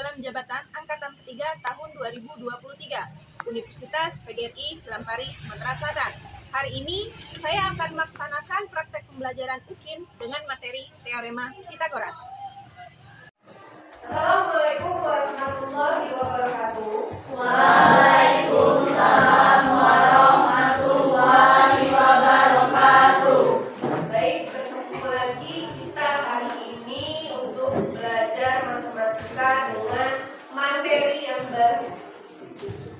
dalam jabatan Angkatan Ketiga tahun 2023 Universitas PGRI Selampari, Sumatera Selatan. Hari ini saya akan melaksanakan praktek pembelajaran UKIN dengan materi Teorema Pythagoras. Assalamualaikum warahmatullahi wabarakatuh. Waalaikumsalam warahmatullahi wabarakatuh. Baik, bertemu lagi kita hari ini untuk belajar matematika dengan materi yang baru.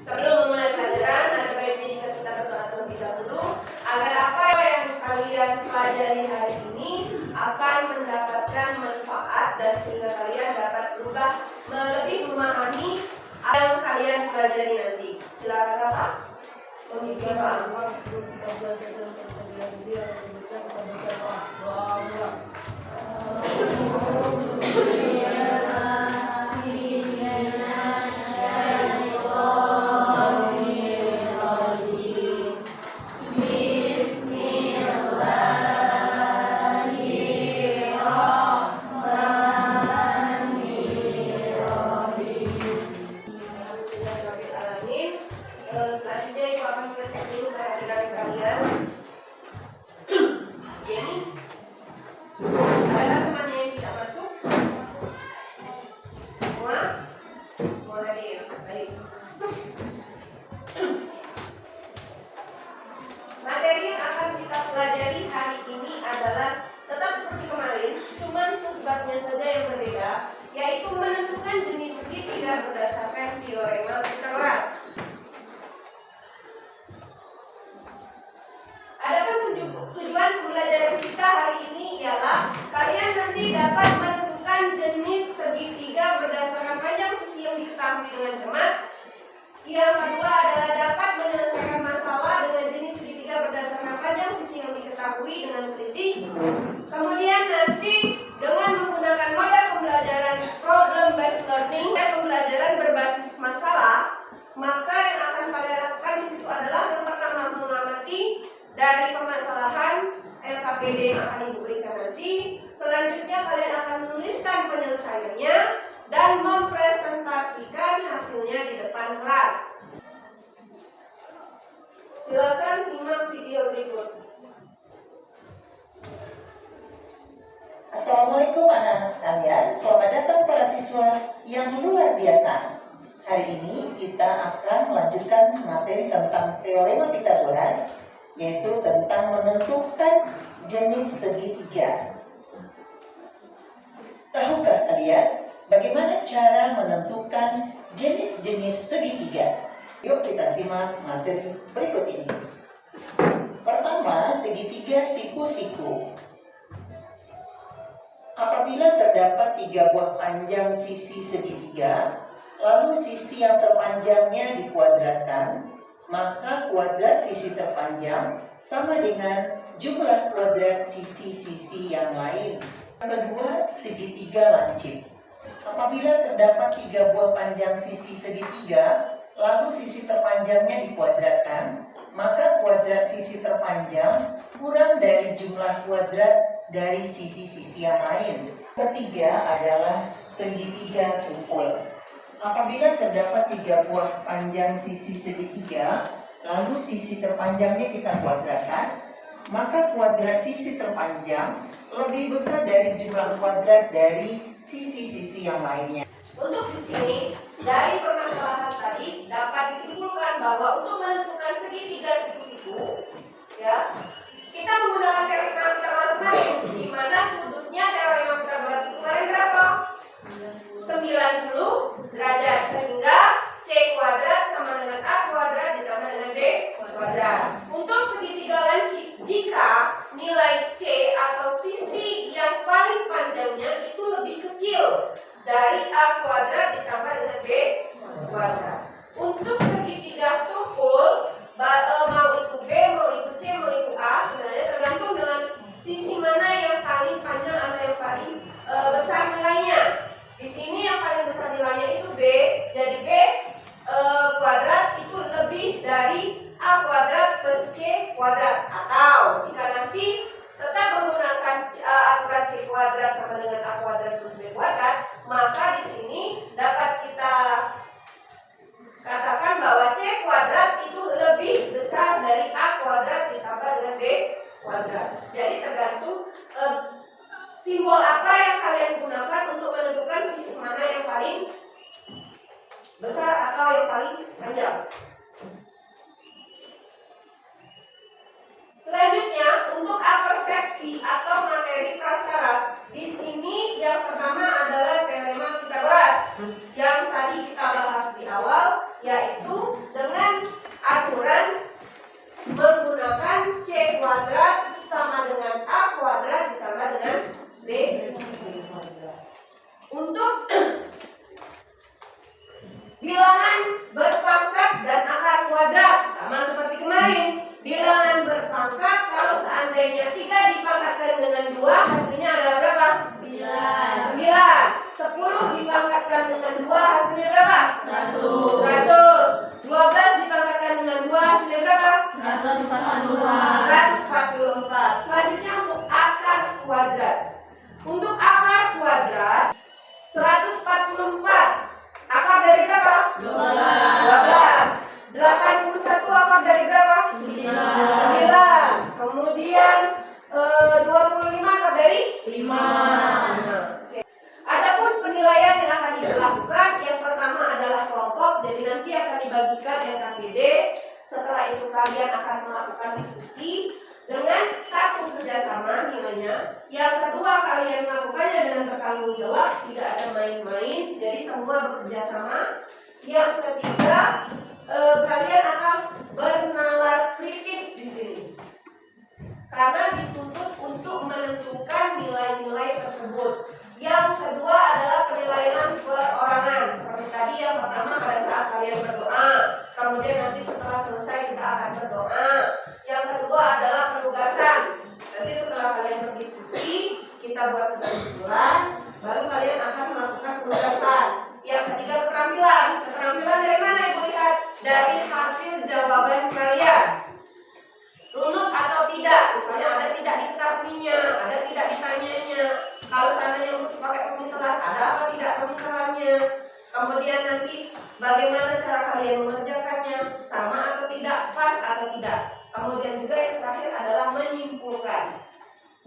Sebelum memulai pelajaran, ada baiknya jika kita berdoa terlebih dahulu agar apa yang kalian pelajari hari ini akan mendapatkan manfaat dan sehingga kalian dapat berubah lebih memahami apa yang kalian pelajari nanti. Silakan Kakak. Pemimpin Pak. Selanjutnya Ibu akan memperiksa dulu kehadiran kalian. Jadi, ada temannya yang tidak masuk? Semua hadir. Baik. Materi yang akan kita pelajari hari ini adalah tetap seperti kemarin, cuman sumbernya saja yang berbeda, yaitu menentukan jenis segitiga berdasarkan teorema Pythagoras. Adapun tujuan pembelajaran kita hari ini ialah kalian nanti dapat menentukan jenis segitiga berdasarkan panjang sisi yang diketahui dengan cermat. Yang kedua adalah dapat menyelesaikan masalah dengan jenis segitiga berdasarkan panjang sisi yang diketahui dengan teliti. Kemudian nanti dengan menggunakan model pembelajaran problem based learning dan pembelajaran berbasis masalah, maka yang akan kalian lakukan di situ adalah yang pertama mengamati dari permasalahan LKPD yang akan Ibu berikan nanti. Selanjutnya kalian akan menuliskan penyelesaiannya dan mempresentasikan hasilnya di depan kelas. Silakan simak video berikut. Assalamualaikum anak-anak sekalian. Selamat datang para siswa yang luar biasa. Hari ini kita akan melanjutkan materi tentang teorema Pythagoras, yaitu tentang menentukan jenis segitiga. Tahukah kalian bagaimana cara menentukan jenis-jenis segitiga? Yuk kita simak materi berikut ini. Pertama, segitiga siku-siku. Apabila terdapat 3 buah panjang sisi segitiga, lalu sisi yang terpanjangnya dikuadratkan, maka kuadrat sisi terpanjang sama dengan jumlah kuadrat sisi-sisi yang lain. Kedua, segitiga lancip. Apabila terdapat 3 buah panjang sisi segitiga, lalu sisi terpanjangnya dikuadratkan, maka kuadrat sisi terpanjang kurang dari jumlah kuadrat dari sisi-sisi yang lain. Ketiga adalah segitiga tumpul. Apabila terdapat 3 buah panjang sisi segitiga, lalu sisi terpanjangnya kita kuadratkan, maka kuadrat sisi terpanjang lebih besar dari jumlah kuadrat dari sisi-sisi yang lainnya. Untuk di sini, dari permasalahan tadi dapat disimpulkan bahwa untuk menentukan segitiga siku-siku, ya, kita menggunakan teorema Pythagoras kemarin, di mana sudutnya teorema Pythagoras kemarin berapa? 90 derajat, sehingga C kuadrat sama dengan A kuadrat ditambah dengan B kuadrat. Untuk segitiga lancip, jika nilai C atau sisi yang paling panjangnya itu lebih kecil dari A kuadrat ditambah dengan B kuadrat. Untuk segitiga tumpul, mau itu B, mau itu C, mau itu A, sebenarnya tergantung dengan sisi mana yang paling panjang atau yang paling besar nilainya. Di sini yang paling besar nilainya itu B, jadi B kuadrat itu lebih dari A kuadrat plus C kuadrat. Atau jika nanti tetap menggunakan aturan C kuadrat sama dengan A kuadrat plus B kuadrat, maka di sini dapat yang paling panjang. Selanjutnya, untuk akar seksi atau materi prasyarat, di sini yang pertama adalah teorema Pythagoras yang tadi kita bahas di awal, yaitu dengan aturan menggunakan C kuadrat sama dengan A kuadrat ditambah dengan B kuadrat. Untuk bilangan berpangkat dan akar kuadrat sama seperti kemarin. Bilangan berpangkat kalau seandainya 3 dipangkatkan dengan 2 hasilnya adalah berapa? 9. 10 dipangkatkan dengan 2 hasilnya berapa? 100. 12 dipangkatkan dengan 2 hasilnya berapa? 144. Selanjutnya untuk akar kuadrat. Untuk akar kuadrat 144. Akar dari berapa? 12. 81 akar dari berapa? 9. Kemudian 25 akar dari 5. Adapun penilaian yang akan dilakukan, yang pertama adalah kelompok, jadi nanti akan dibagikan NKPD. Setelah itu kalian akan melakukan diskusi dengan satu kerjasama nilainya. Yang kedua, kalian melakukannya dengan bertanggung jawab, tidak ada main-main, jadi semua bekerja sama. Yang ketiga, kalian akan bernalar kritis di sini, karena dituntut untuk menentukan nilai-nilai tersebut. Yang kedua adalah penilaian perorangan. Seperti tadi yang pertama pada saat kalian berdoa, kemudian nanti setelah selesai kita akan berdoa. Yang kedua adalah penugasan. Nanti setelah kalian berdiskusi, kita buat kesimpulan, baru kalian akan melakukan penugasan. Yang ketiga keterampilan. Keterampilan dari mana Ibu lihat? Dari hasil jawaban kalian. Runut atau tidak, misalnya ada tidak diketahuinya, ada tidak ditanyanya. Kalau seandainya mesti pakai pemisalan, ada apa tidak pemisalannya. Kemudian nanti bagaimana cara kalian mengerjakannya, sama atau tidak, pas atau tidak. Kemudian juga yang terakhir adalah menyimpulkan.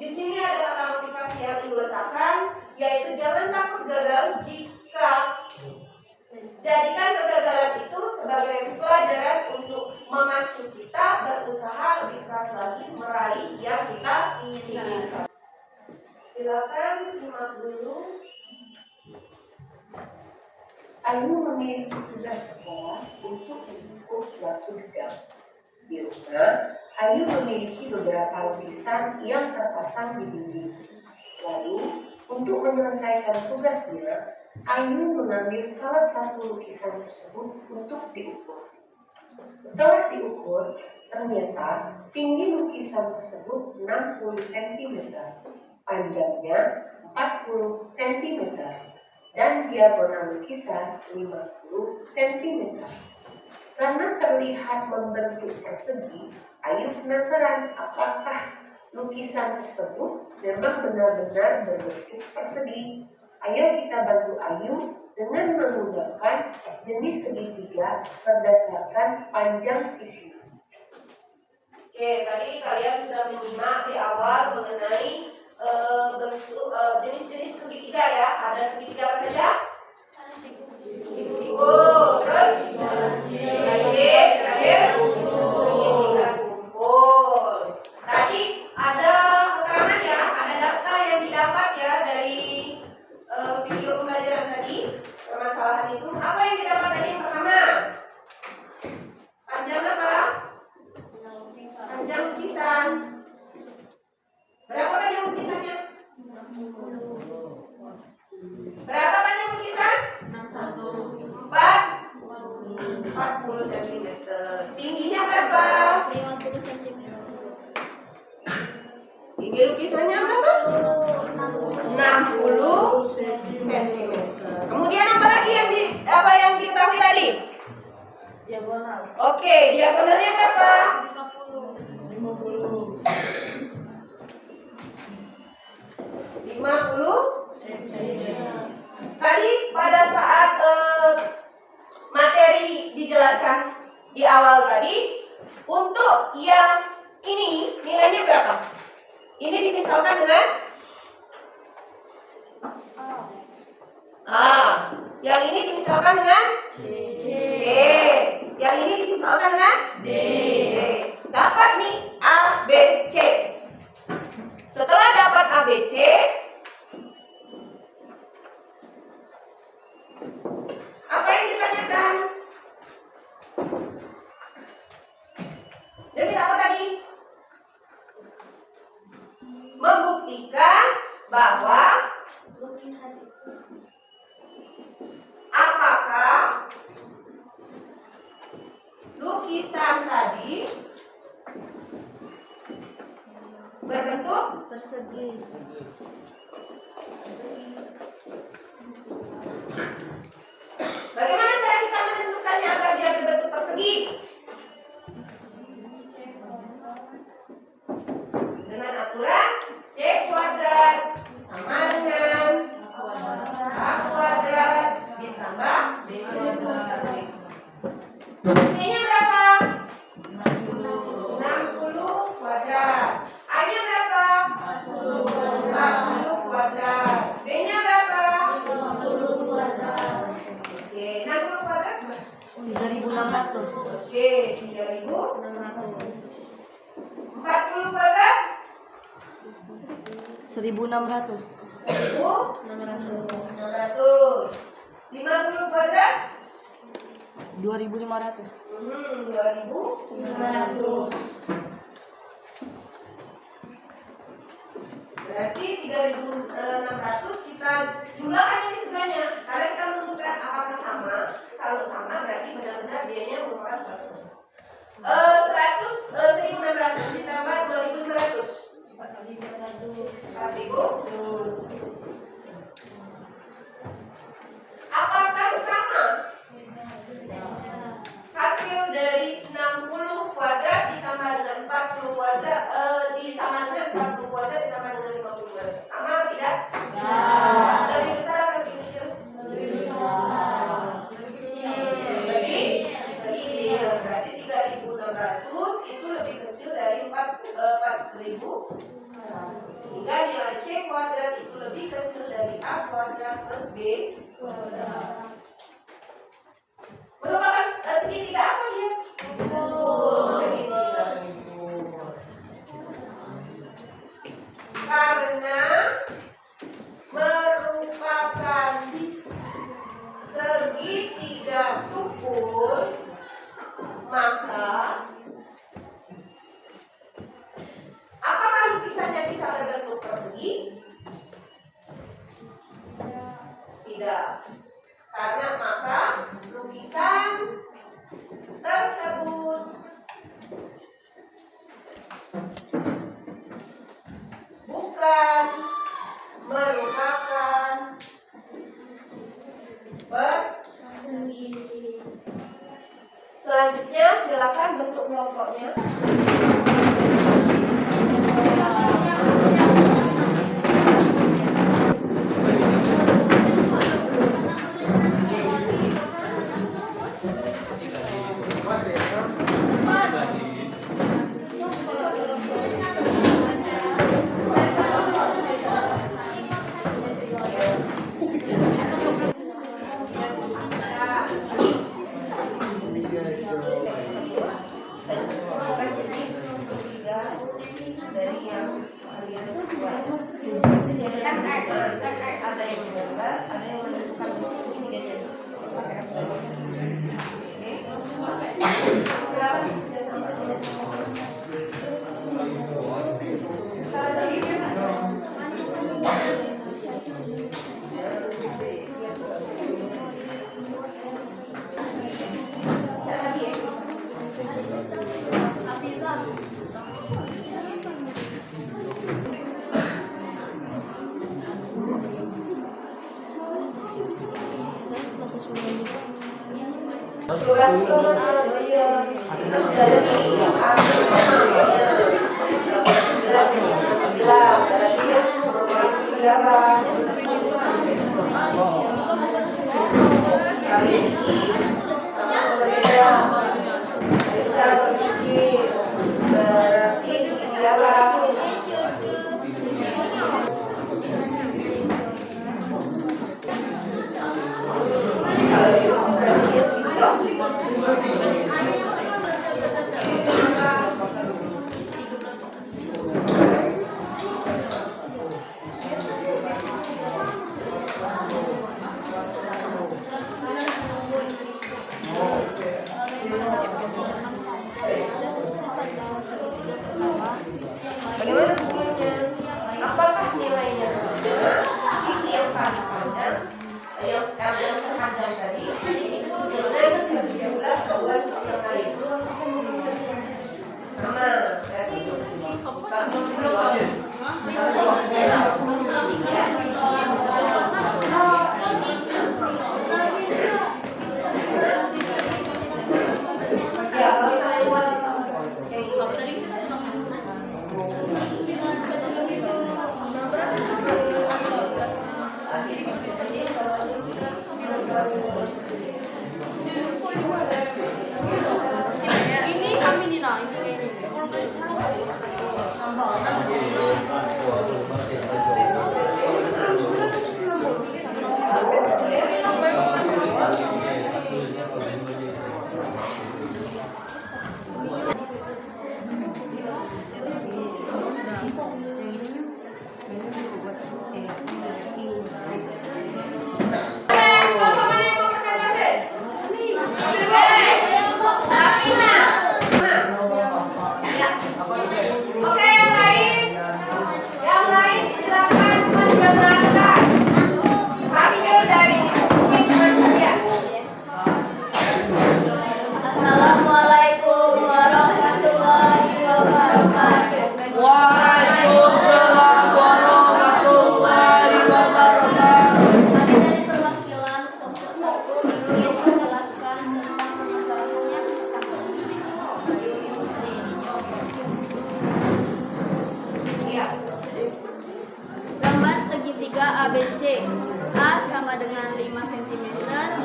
Di sini ada kata motivasi yang Ibu letakkan, yaitu jangan takut gagal jika jadikan kegagalan itu sebagai pelajaran untuk memacu kita berusaha lebih keras lagi meraih yang kita inginkan. Silakan simak dulu. Ayu memiliki tugas sekolah untuk mendukung suatu bidang. Di rumah, Ayu memiliki beberapa lukisan yang terpasang di dinding. Lalu, untuk menyelesaikan tugasnya, Ayu mengambil salah satu lukisan tersebut untuk diukur. Setelah diukur, ternyata tinggi lukisan tersebut 60 cm, panjangnya 40 cm, dan diagonal lukisan 50 cm. Karena terlihat membentuk persegi, Ayu penasaran apakah lukisan tersebut memang benar-benar berbentuk persegi. Ayo kita bantu Ayu dengan menggunakan jenis segitiga berdasarkan panjang sisi. Oke, tadi kalian sudah menyimak di awal mengenai bentuk jenis-jenis segitiga ya. Ada segitiga apa saja? Siku, terus banjir, terakhir segitiga kumpul. Tadi ada keterangan ya, ada data yang didapat ya dari video pembelajaran tadi. Permasalahan itu apa yang didapat tadi? Yang pertama, panjang apa? Panjang lukisan. Berapa panjang lukisannya? Berapa panjang lukisan? 40 cm. Tingginya berapa? 50 cm. Tinggi lukisannya berapa? 60 cm. Kemudian apa lagi yang diketahui tadi? Diagonal. Oke, diagonalnya berapa? 50 Tadi pada saat materi dijelaskan di awal tadi, untuk yang ini nilainya berapa? Ini dimisalkan dengan A. Yang ini dimisalkan dengan C. Yang ini dimisalkan dengan D. Dapat nih A, B, C. Setelah dapat A, B, C, apa yang ditanyakan? Jadi apa tadi? Membuktikan bahwa apakah lukisan tadi berbentuk Persegi. Bagaimana cara kita menentukannya agar dia berbentuk persegi? Dengan aturan C kuadrat sama dengan A kuadrat ditambah B kuadrat. C-nya berapa? 60 kuadrat. A-nya berapa? 40 kuadrat. B-nya berapa? 20 kuadrat. Oke, 60 kuadrat berapa? 3.600. Oke, 3.600. 40 kuadrat? 1.600. 1.600. 50 kuadrat? 2.500. 2.500. Berarti 3.600 kita jumlahkan ini sebenarnya karena kita menentukan apakah sama. Kalau sama berarti benar-benar dianya merupakan 100%. 1.600 ditambah 2.500. 4.000. Apakah sama? Hasil dari 60 kuadrat ditambah dengan 40 kuadrat sama dengan 40 kuadrat ditambah dengan 50 kuadrat. Sama atau tidak? Ya. Lebih besar atau lebih kecil? Lebih besar. Lebih kecil. Berarti 3.600 itu lebih kecil dari 4.000. Sehingga nilai C kuadrat itu lebih kecil dari A kuadrat plus B kuadrat. Merupakan segitiga apa dia? Segitiga kubur. Karena merupakan segitiga kubur, maka apakah lukisannya bisa berbentuk persegi? Tidak. Karena maka lukisan tersebut bukan merupakan persegi. Selanjutnya silakan bentuk kelompoknya. Dari yang kalian buat, ada yang menggambar, ada yang menentukan segitiganya. Ini kami Nina, ini. Tambah Oke, yang lain silakan mendengarkan. Hasil dari diskusi teman saya. Assalamualaikum warahmatullahi wabarakatuh. Waalaikumsalam warahmatullahi wabarakatuh. Kami dari perwakilan kelompok 1 ingin menjelaskan tentang permasalahannya Iya. gambar segitiga ABC. A sama dengan 5 cm,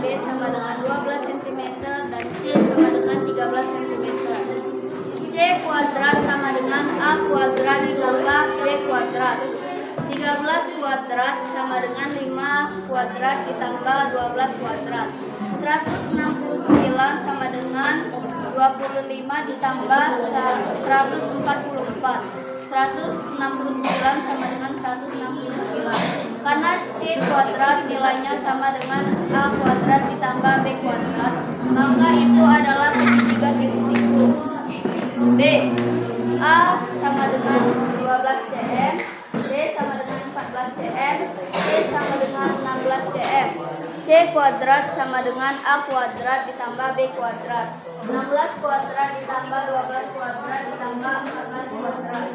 B sama dengan 12 cm, dan C sama dengan 13 cm. C kuadrat sama dengan A kuadrat ditambah B kuadrat. 13 kuadrat sama dengan 5 kuadrat ditambah 12 kuadrat. 169 sama dengan 25 ditambah 144. 169 sama dengan 169. Karena C kuadrat nilainya sama dengan A kuadrat ditambah B kuadrat, maka itu adalah segitiga siku-siku. B. A sama dengan 12 cm, B sama dengan 14 cm, C sama dengan 16 cm. C kuadrat sama dengan A kuadrat ditambah B kuadrat. 16 kuadrat ditambah 12 kuadrat ditambah 14 kuadrat.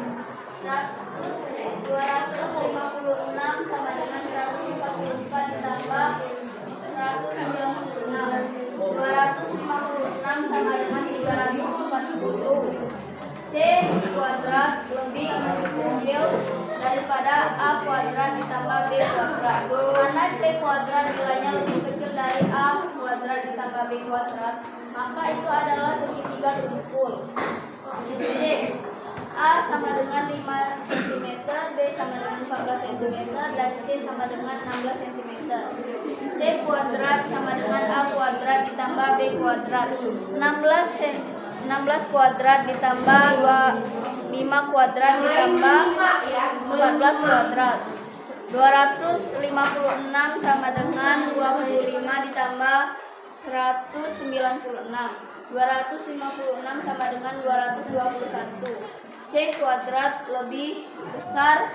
256 sama dengan 144 ditambah 196. 256 sama dengan 340. C kuadrat lebih kecil daripada A kuadrat ditambah B kuadrat. Karena C kuadrat nilainya lebih kecil dari A kuadrat ditambah B kuadrat, maka itu adalah segitiga tumpul. C. A sama dengan 5 cm, B sama dengan 14 cm, dan C sama dengan 16 cm. C kuadrat sama dengan A kuadrat ditambah B kuadrat. 16 kuadrat ditambah 5 kuadrat ditambah 14 kuadrat. 256 sama dengan 25 ditambah 196. 256 sama dengan 221. C kuadrat lebih besar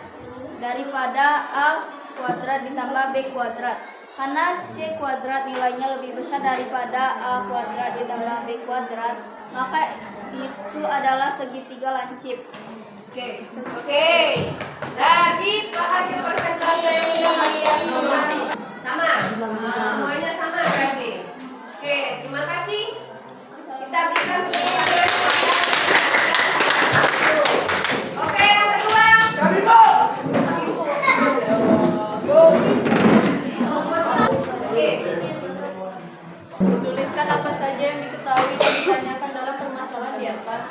daripada A kuadrat ditambah B kuadrat. Karena C kuadrat nilainya lebih besar daripada A kuadrat ditambah B kuadrat, maka itu adalah segitiga lancip. Oke. Jadi hasil persentase yang kalian sama. Semuanya sama berarti. Oke, terima kasih. Kita berikan tepuk tangan. Oke, yang kedua. Oke. Tuliskan apa saja yang diketahui dan ditanyakan dalam permasalahan di atas.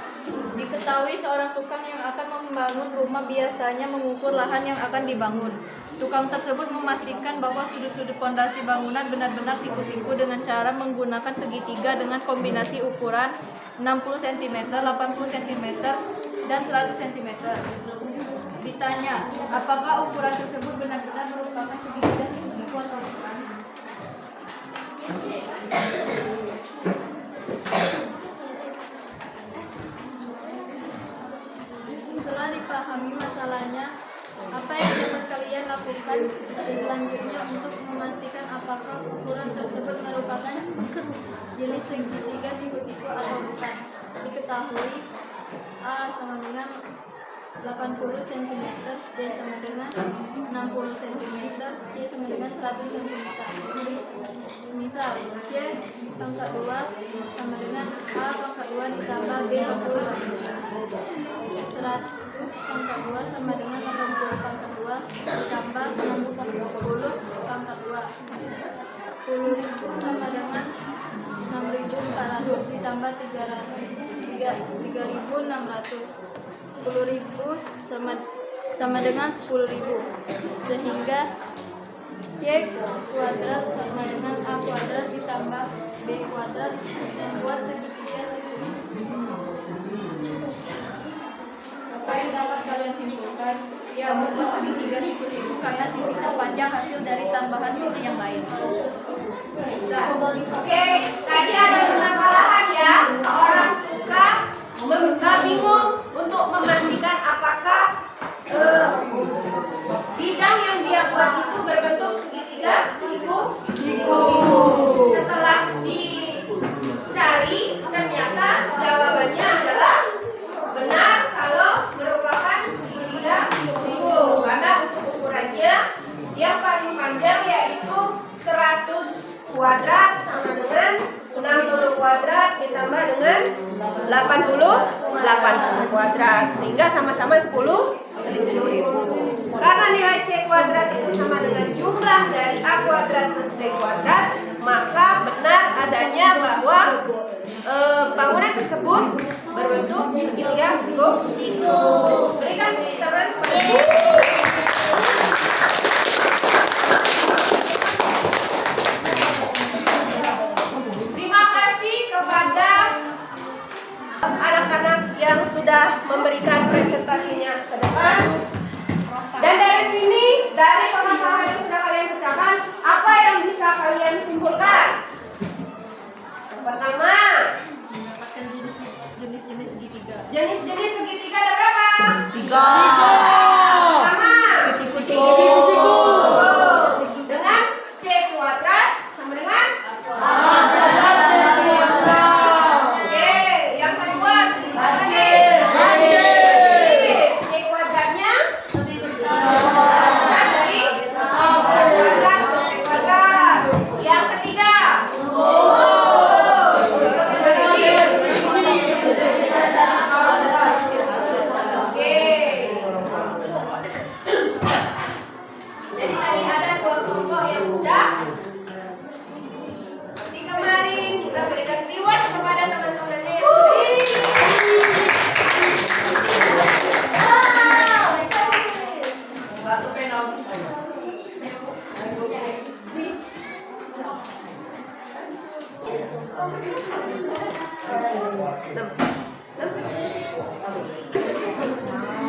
Diketahui seorang tukang yang akan membangun rumah biasanya mengukur lahan yang akan dibangun. Tukang tersebut memastikan bahwa sudut-sudut pondasi bangunan benar-benar siku-siku dengan cara menggunakan segitiga dengan kombinasi ukuran 60 cm, 80 cm, dan 100 cm. Ditanya, apakah ukuran tersebut benar-benar merupakan segitiga siku-siku atau bukan? Setelah dipahami masalahnya, apa yang dapat kalian lakukan selanjutnya untuk memastikan apakah ukuran tersebut merupakan jenis segitiga siku-siku atau bukan? Diketahui A sama dengan 80 cm, B sama dengan 60 cm, C sama dengan 100 cm. Misal, C pangkat 2 sama dengan A pangkat 2 ditambah B pangkat 2. 100 pangkat 2 sama dengan 80 pangkat 2 ditambah 60 pangkat 2. 10.000 sama dengan 6.400 ditambah 3.600. 10.000 sama dengan 10.000. Sehingga C kuadrat sama dengan A kuadrat ditambah B kuadrat membuat segitiga siku. Apa yang dapat kalian simpulkan? Ya, membuat segitiga siku-siku karena sisi terpanjang hasil dari tambahan sisi yang lain. Oke, tadi ada permasalahan ya. Seorang tukang bingung untuk memastikan apakah bidang yang dia buat itu berbentuk segitiga siku. Setelah dicari, ternyata jawabannya adalah benar kalau merupakan segitiga siku. Karena untuk ukurannya yang paling panjang yaitu 100 kuadrat sama dengan 60 kuadrat ditambah dengan 80 kuadrat, sehingga sama-sama 10.000. Karena nilai C kuadrat itu sama dengan jumlah dari A kuadrat plus B kuadrat, maka benar adanya bahwa bangunan tersebut berbentuk segitiga siku. Berikan tepuk tangan kepada anak-anak yang sudah memberikan presentasinya ke depan. Dan dari sini, dari permasalahan yang sudah kalian pecahkan, apa yang bisa kalian simpulkan? Yang pertama, Mendapatkan jenis-jenis segitiga. jenis-jenis segitiga ada berapa? 3. Pertama, siku. Dengan C kuadrat sama dengan Oke, yang kedua segitiga C kuadratnya dari kuadrat plus B kuadrat. Yang ketiga Oke. Jadi tadi ada 2 kelompok yang sudah. Di kemarin kita berikan reward kepada teman-temannya yang sudah.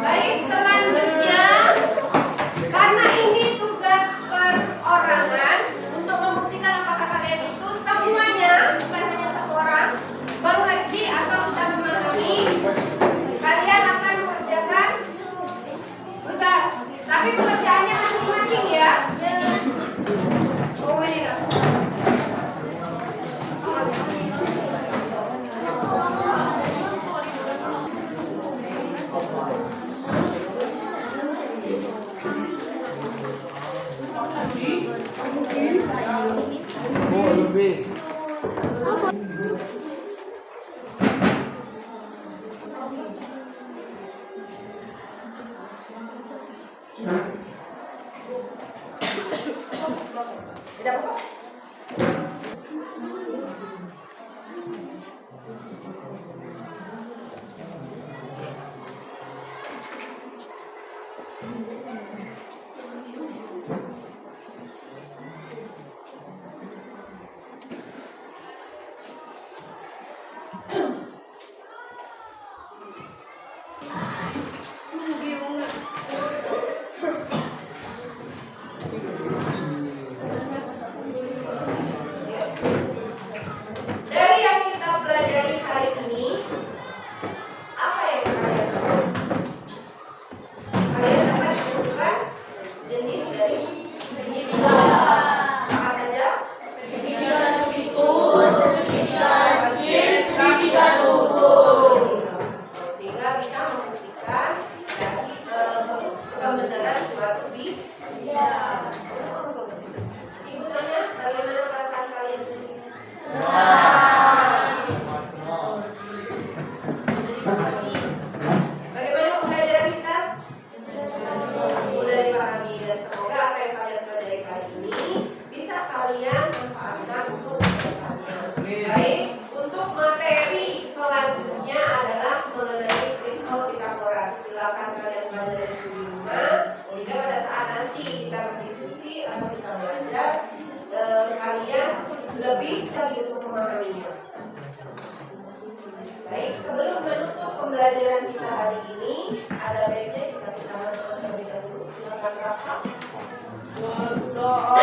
Baik, selanjutnya karena ini tugas perorangan untuk membuktikan apakah kalian itu semuanya, bukan hanya satu orang, mengerti atau sudah memahami, kalian akan mengerjakan tugas. Tapi pekerjaannya masing-masing ya. Oh, ini atau kita belajar, kalian lebih lagi untuk memahaminya. Baik, sebelum menutup pembelajaran kita hari ini, ada baiknya kita terlebih dahulu. Silakan Rafa. Berdoa.